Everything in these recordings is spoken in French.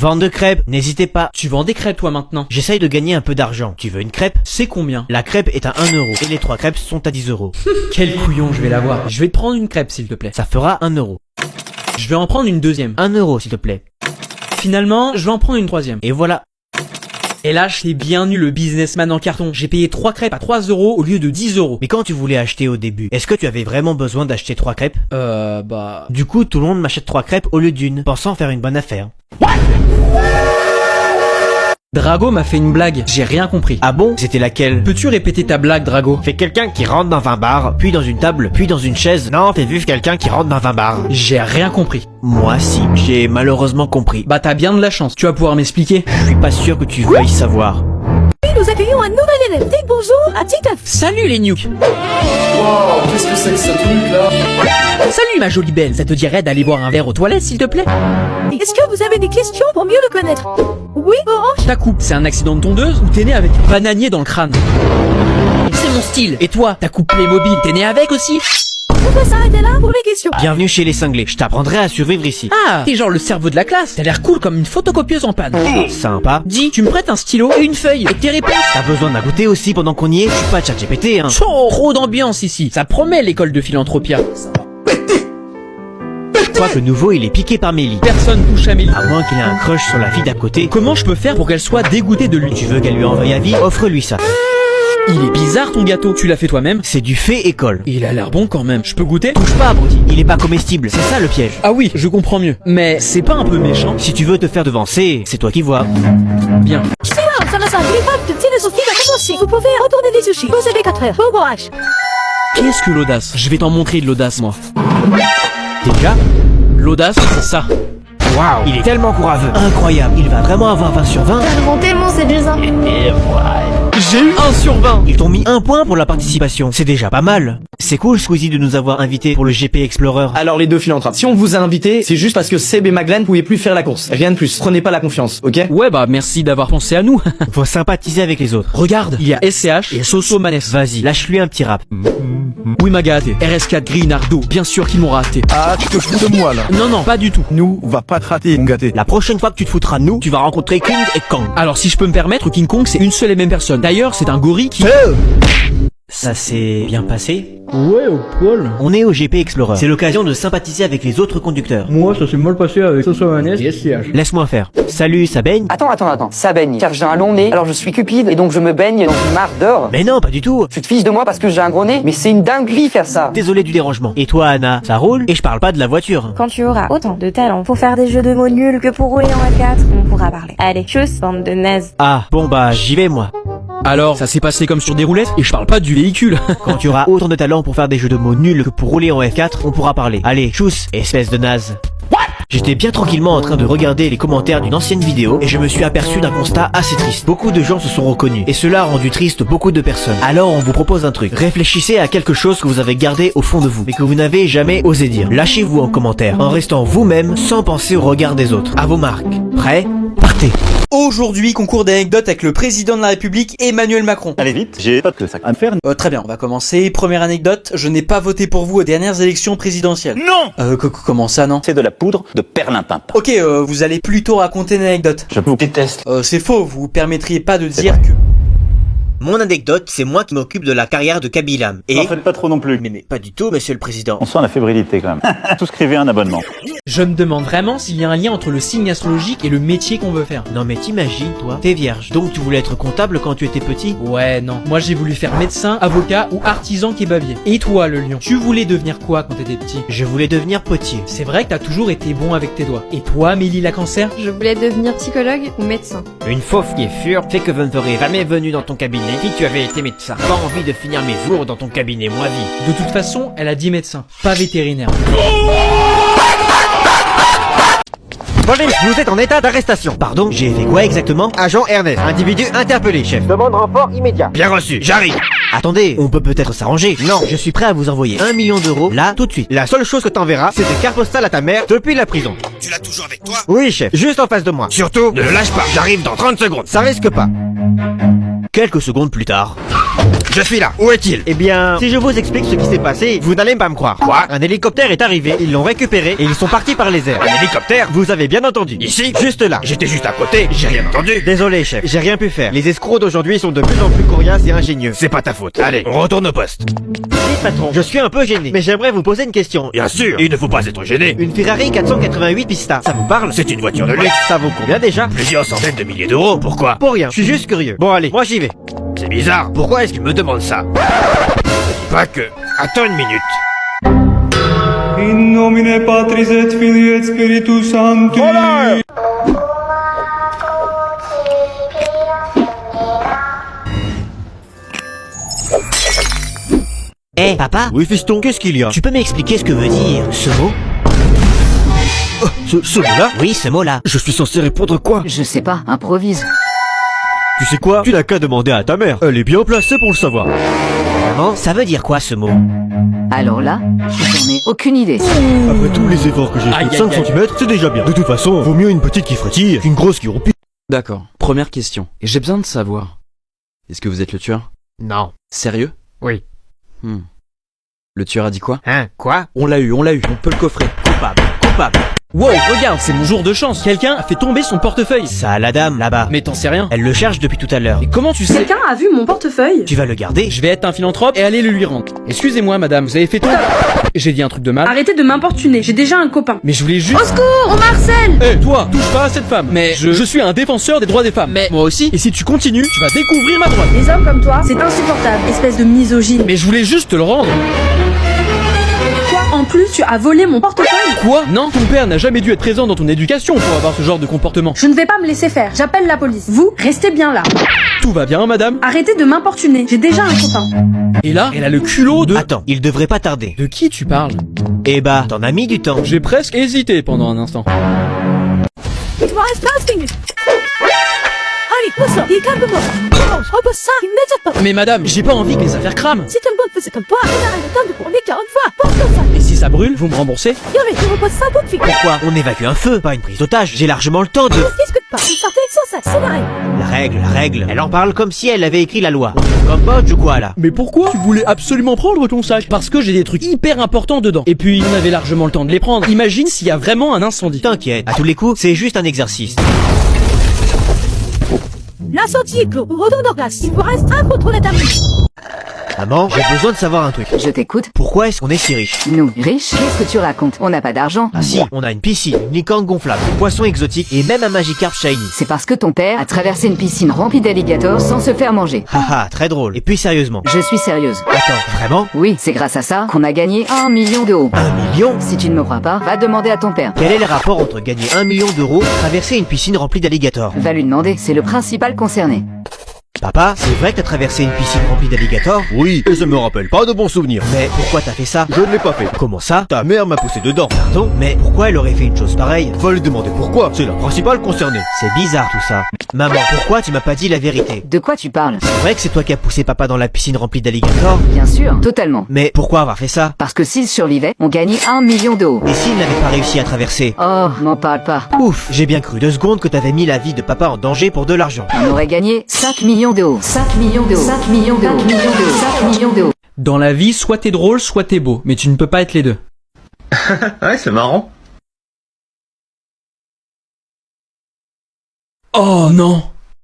Vendre de crêpes, n'hésitez pas. Tu vends des crêpes toi maintenant? J'essaye de gagner un peu d'argent. Tu veux une crêpe? C'est combien? La crêpe est à 1 euro et les 3 crêpes sont à 10 euros. Quel couillon, je vais l'avoir. Je vais te prendre une crêpe s'il te plaît. Ça fera 1 euro. Je vais en prendre une deuxième. 1 euro s'il te plaît. Finalement, je vais en prendre une troisième. Et voilà. Et là, je t'ai bien eu le businessman en carton. J'ai payé 3 crêpes à 3 euros au lieu de 10 euros. Mais quand tu voulais acheter au début, est-ce que tu avais vraiment besoin d'acheter 3 crêpes? Bah... Du coup, tout le monde m'achète 3 crêpes au lieu d'une, pensant faire une bonne affaire. Drago m'a fait une blague, j'ai rien compris. Ah bon? C'était laquelle? Peux-tu répéter ta blague, Drago? Fais quelqu'un qui rentre dans un bar, puis dans une table, puis dans une chaise. Non, fais vivre quelqu'un qui rentre dans un bar. J'ai rien compris. Moi si, j'ai malheureusement compris. Bah t'as bien de la chance, tu vas pouvoir m'expliquer. Je suis pas sûr que tu veuilles savoir. Nous accueillons un nouvel élève. Dites bonjour à Titeuf. Salut les nukes. Wow, qu'est-ce que c'est que ce truc là? Salut ma jolie belle, ça te dirait d'aller boire un verre aux toilettes s'il te plaît? Est-ce que vous avez des questions pour mieux le connaître? Oui, Orange? Ta coupe, c'est un accident de tondeuse ou t'es né avec un bananier dans le crâne? C'est mon style. Et toi, ta coupe Playmobil, t'es né avec aussi? On va s'arrêter là pour les questions. Bienvenue chez les cinglés, je t'apprendrai à survivre ici. Ah, t'es genre le cerveau de la classe. T'as l'air cool comme une photocopieuse en panne. Sympa. Dis, tu me prêtes un stylo et une feuille et tes réponses? T'as besoin d'un goûter aussi pendant qu'on y est? Je suis pas ChatGPT, hein. Trop d'ambiance ici. Ça promet l'école de Philanthropia. Je crois que le nouveau il est piqué par Mélie. Personne touche à Mélie. À moins qu'il ait un crush sur la fille d'à côté. Comment je peux faire pour qu'elle soit dégoûtée de lui? Tu veux qu'elle lui envoie à vie? Offre-lui ça. Il est bizarre ton gâteau. Tu l'as fait toi-même? C'est du fait école. Il a l'air bon quand même. Je peux goûter? Touche pas, abruti. Il est pas comestible. C'est ça le piège. Ah oui, je comprends mieux. Mais c'est pas un peu méchant? Si tu veux te faire devancer, c'est toi qui vois. Bien. C'est là, ça va ça. L'épreuve de philosophie va commencer. Vous pouvez retourner des sushis. Vous avez 4 heures. Bon courage. Qu'est-ce que l'audace? Je vais t'en montrer de l'audace moi. Déjà? L'audace, c'est ça. Waouh, il est tellement courageux. Incroyable. Il va vraiment avoir 20 sur 20. Ils vont tellement séduisants. J'ai eu 1 sur 20. Ils t'ont mis 1 point pour la participation. C'est déjà pas mal. C'est cool, Squeezie, de nous avoir invités pour le GP Explorer. Alors les deux philanthropes, si on vous a invité, c'est juste parce que Seb et Maglen pouvaient plus faire la course. Rien de plus. Prenez pas la confiance, ok? Ouais bah merci d'avoir pensé à nous. Faut sympathiser avec les autres. Regarde, il y a SCH et Soso Maness. Vas-y, lâche-lui un petit rap. Oui m'a gâté. RS4 Green Ardo, bien sûr qu'ils m'ont raté. Ah, tu te fous de moi là. Non, pas du tout. Nous, on va pas te rater, mon gâté. La prochaine fois que tu te foutras de nous, tu vas rencontrer King et Kong. Alors si je peux me permettre, King Kong c'est une seule et même personne. D'ailleurs c'est un gorille qui... Ça s'est bien passé? Ouais, au poil. On est au GP Explorer. C'est l'occasion de sympathiser avec les autres conducteurs. Moi, ça s'est mal passé avec Soso Maness et SCH. Laisse-moi faire. Salut, ça baigne? Attends, ça baigne. Car j'ai un long nez, alors je suis cupide, et donc je me baigne dans une mare d'or. Mais non, pas du tout. Tu te fiches de moi parce que j'ai un gros nez? Mais c'est une dinguerie faire ça. Désolé du dérangement. Et toi, Anna, ça roule? Et je parle pas de la voiture. Quand tu auras autant de talent pour faire des jeux de mots nuls que pour rouler en A4, on pourra parler. Allez, tchuss, bande de nazes. Ah, bon bah, j'y vais moi. Alors, ça s'est passé comme sur des roulettes et je parle pas du véhicule. Quand tu auras autant de talent pour faire des jeux de mots nuls que pour rouler en F4, on pourra parler. Allez, tchuss, espèce de naze. J'étais bien tranquillement en train de regarder les commentaires d'une ancienne vidéo et je me suis aperçu d'un constat assez triste. Beaucoup de gens se sont reconnus et cela a rendu triste beaucoup de personnes. Alors on vous propose un truc. Réfléchissez à quelque chose que vous avez gardé au fond de vous mais que vous n'avez jamais osé dire. Lâchez-vous en commentaire en restant vous-même sans penser au regard des autres. À vos marques. Prêts? Partez. Aujourd'hui, concours d'anecdotes avec le président de la République, Emmanuel Macron. Allez vite, j'ai pas que ça à me faire. Très bien, on va commencer. Première anecdote, je n'ai pas voté pour vous aux dernières élections présidentielles. Non. Comment ça, non? C'est de la poudre de perlimpinpin. Ok, vous allez plutôt raconter une anecdote. Je vous déteste. C'est faux, vous permettriez pas de dire que... Mon anecdote, c'est moi qui m'occupe de la carrière de Kabilam. Et... N'en faites pas trop non plus. Mais pas du tout, monsieur le président. On sent la fébrilité quand même. Souscrivez un abonnement. Je me demande vraiment s'il y a un lien entre le signe astrologique et le métier qu'on veut faire. Non mais t'imagines, toi, t'es vierge. Donc tu voulais être comptable quand tu étais petit? Ouais, non. Moi j'ai voulu faire médecin, avocat ou artisan kebabier. Et toi, le lion, tu voulais devenir quoi quand t'étais petit? Je voulais devenir potier. C'est vrai que t'as toujours été bon avec tes doigts. Et toi, Mélie la cancer? Je voulais devenir psychologue ou médecin. Une fauve qui est fure fait que je ne serais jamais venu dans ton cabinet si tu avais été médecin. Pas envie de finir mes jours dans ton cabinet, moi vie. De toute façon, elle a dit médecin, pas vétérinaire. Police, vous êtes en état d'arrestation. Pardon, j'ai fait quoi exactement? Agent Ernest, individu interpellé, chef. Demande renfort immédiat. Bien reçu, j'arrive. Attendez, on peut peut-être s'arranger. Non, je suis prêt à vous envoyer 1 million d'euros, là, tout de suite. La seule chose que t'enverras, c'est des cartes postales à ta mère depuis la prison. Tu l'as toujours avec toi? Oui, chef, juste en face de moi. Surtout, ne le lâche pas, j'arrive dans 30 secondes. Ça risque pas. Quelques secondes plus tard. Je suis là. Où est-il? Eh bien, si je vous explique ce qui s'est passé, vous n'allez pas me croire. Quoi? Un hélicoptère est arrivé, ils l'ont récupéré et ils sont partis par les airs. Un hélicoptère? Vous avez bien entendu. Ici? Juste là. J'étais juste à côté, j'ai rien entendu. Désolé, chef, j'ai rien pu faire. Les escrocs d'aujourd'hui sont de plus en plus coriaces et ingénieux. C'est pas ta faute. Allez, on retourne au poste. Oui, patron, je suis un peu gêné, mais j'aimerais vous poser une question. Bien sûr, il ne faut pas être gêné. Une Ferrari 488 Pista, ça vous parle? C'est une voiture de luxe. Ça vaut combien déjà? Plusieurs centaines de milliers d'euros. Pourquoi? Pour rien, je suis juste curieux. Bon allez, moi j'y vais. C'est bizarre. Pourquoi est-ce qu'il me demande ça? Ne dis pas que... Attends une minute. In nomine Patris et Filii et Spiritus Sancti. Eh, papa? Oui, fiston, qu'est-ce qu'il y a? Tu peux m'expliquer ce que veut dire ce mot? Ce mot-là? Oui, ce mot-là. Je suis censé répondre quoi? Je sais pas, improvise. Tu sais quoi? Tu n'as qu'à demander à ta mère. Elle est bien placée pour le savoir. Vraiment? Ça veut dire quoi ce mot? Alors là, j'en ai aucune idée. Après tous les efforts que j'ai fait de 5 cm, c'est déjà bien. De toute façon, vaut mieux une petite qui frétille qu'une grosse qui roupille. D'accord. Première question. Et j'ai besoin de savoir. Est-ce que vous êtes le tueur? Non. Sérieux? Oui. Le tueur a dit quoi? Hein? Quoi? On l'a eu. On peut le coffrer. Coupable. Wow, regarde, c'est mon jour de chance. Quelqu'un a fait tomber son portefeuille. Ça, la dame, là-bas. Mais t'en sais rien. Elle le cherche depuis tout à l'heure. Et comment tu sais? Quelqu'un a vu mon portefeuille? Tu vas le garder? Je vais être un philanthrope et aller le lui rendre. Excusez-moi, madame, vous avez fait tomber. J'ai dit un truc de mal. Arrêtez de m'importuner, j'ai déjà un copain. Mais je voulais juste... Au secours, on m'harcèle! Eh, toi, touche pas à cette femme. Mais je suis un défenseur des droits des femmes. Mais moi aussi. Et si tu continues, tu vas découvrir ma droite. Les hommes comme toi, c'est insupportable, espèce de misogyne. Mais je voulais juste te le rendre. Toi, en plus, tu as volé mon portefeuille? Quoi? Non, ton père n'a jamais dû être présent dans ton éducation pour avoir ce genre de comportement. Je ne vais pas me laisser faire, j'appelle la police. Vous, restez bien là. Tout va bien, madame? Arrêtez de m'importuner, j'ai déjà un copain. Et là, elle a le culot de... Attends, il devrait pas tarder. De qui tu parles? Eh bah, t'en as mis du temps. J'ai presque hésité pendant un instant. Il te reste 15 minutes. Allez, pousse-le, il est calme-moi. Repose ça immédiatement. Mais madame, j'ai pas envie que les affaires crament. Si tout le monde faisait comme toi, on aurait le temps de tourner 40 fois. Pose ça. Et si ça brûle, vous me remboursez? Yuri, tu reposes ça tout de suite. Pourquoi? On évacue un feu, pas une prise d'otage. J'ai largement le temps de... Ne discute pas, vous sortez sans cesse, c'est la règle. La règle. Elle en parle comme si elle avait écrit la loi. Cambodge ou quoi, là? Mais pourquoi? Tu voulais absolument prendre ton sac? Parce que j'ai des trucs hyper importants dedans. Et puis, on avait largement le temps de les prendre. Imagine s'il y a vraiment un incendie. T'inquiète, à tous les coups, c'est juste un exercice. L'incendie est clos, retourne en classe. Il vous reste un contrôle à terminer. Maman, j'ai besoin de savoir un truc. Je t'écoute. Pourquoi est-ce qu'on est si riche? Nous, riches? Qu'est-ce que tu racontes? On n'a pas d'argent. Ah si, on a une piscine, une licorne gonflable, des poissons exotiques et même un Magikarp shiny. C'est parce que ton père a traversé une piscine remplie d'alligators sans se faire manger. Haha, très drôle. Et puis sérieusement. Je suis sérieuse. Attends, vraiment? Oui, c'est grâce à ça qu'on a gagné 1 million d'euros. 1 million? Si tu ne me crois pas, va demander à ton père. Quel est le rapport entre gagner 1 million d'euros et traverser une piscine remplie d'alligators? Va lui demander, c'est le principal concerné. Papa, c'est vrai que t'as traversé une piscine remplie d'alligators? Oui, et ça me rappelle pas de bons souvenirs. Mais pourquoi t'as fait ça? Je ne l'ai pas fait. Comment ça? Ta mère m'a poussé dedans. Pardon? Mais pourquoi elle aurait fait une chose pareille? Va lui demander pourquoi. C'est la principale concernée. C'est bizarre tout ça. Maman, pourquoi tu m'as pas dit la vérité? De quoi tu parles? C'est vrai que c'est toi qui as poussé papa dans la piscine remplie d'alligators? Bien sûr, totalement. Mais pourquoi avoir fait ça? Parce que s'il survivait, on gagnait 1 million d'euros. Et s'il n'avait pas réussi à traverser? Oh, m'en parle pas. Ouf, j'ai bien cru 2 secondes que t'avais mis la vie de papa en danger pour de l'argent. On aurait gagné 5 millions d'euros. 5 millions d'euros. 5 millions d'euros. 5 millions d'euros. 5 millions d'euros. Dans la vie, soit t'es drôle, soit t'es beau. Mais tu ne peux pas être les deux. Ouais, c'est marrant. Oh non!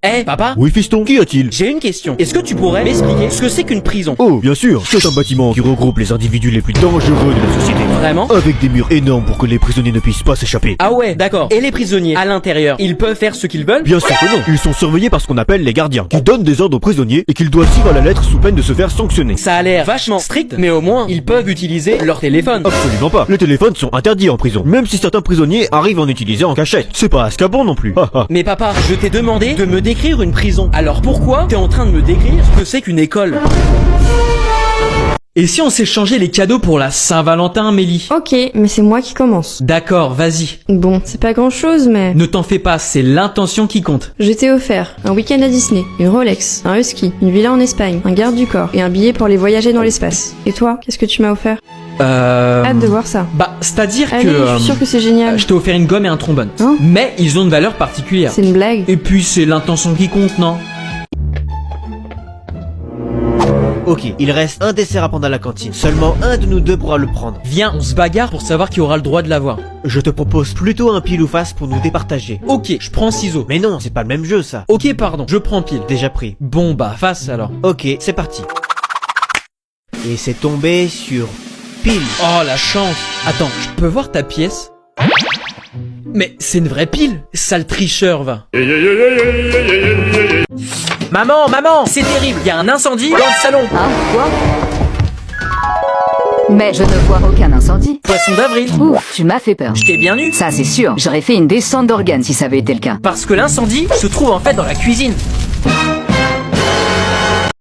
Eh, papa? Oui, fiston, qu'y a-t-il? J'ai une question. Est-ce que tu pourrais m'expliquer ce que c'est qu'une prison? Oh, bien sûr, c'est un bâtiment qui regroupe les individus les plus dangereux de la société. Vraiment? Avec des murs énormes pour que les prisonniers ne puissent pas s'échapper. Ah ouais, d'accord. Et les prisonniers, à l'intérieur, ils peuvent faire ce qu'ils veulent? Bien sûr que non. Ils sont surveillés par ce qu'on appelle les gardiens, qui donnent des ordres aux prisonniers et qu'ils doivent suivre à la lettre sous peine de se faire sanctionner. Ça a l'air vachement strict, mais au moins, ils peuvent utiliser leur téléphone. Absolument pas. Les téléphones sont interdits en prison, même si certains prisonniers arrivent à en utiliser en cachette. C'est pas Azkaban non plus. Mais papa, je t'ai demandé de me décrire une prison. Alors pourquoi t'es en train de me décrire ce que c'est qu'une école? Et si on s'échangeait les cadeaux pour la Saint-Valentin, Mélie? Ok, mais c'est moi qui commence. D'accord, vas-y. Bon, c'est pas grand chose, mais... Ne t'en fais pas, c'est l'intention qui compte. Je t'ai offert un week-end à Disney, une Rolex, un husky, une villa en Espagne, un garde du corps et un billet pour aller voyager dans l'espace. Et toi, qu'est-ce que tu m'as offert? Hâte de voir ça. Bah, c'est-à-dire Allez, que... je suis sûre que c'est génial. je t'ai offert une gomme et un trombone. Hein? Mais ils ont une valeur particulière. C'est une blague. Et puis c'est l'intention qui compte, non? Ok, il reste un dessert à prendre à la cantine. Seulement un de nous deux pourra le prendre. Viens, on se bagarre pour savoir qui aura le droit de l'avoir. Je te propose plutôt un pile ou face pour nous départager. Ok, je prends ciseaux. Mais non, c'est pas le même jeu ça. Ok, pardon, je prends pile. Déjà pris. Bon bah, face alors. Ok, c'est parti. Et c'est tombé sur pile. Oh la chance. Attends, je peux voir ta pièce? Mais c'est une vraie pile. Sale tricheur, va. Maman, c'est terrible. Il y a un incendie dans le salon. Hein, quoi? Mais je ne vois aucun incendie. Poisson d'avril. Ouh, tu m'as fait peur. Je t'ai bien eu. Ça c'est sûr, j'aurais fait une descente d'organes si ça avait été le cas. Parce que l'incendie se trouve en fait dans la cuisine.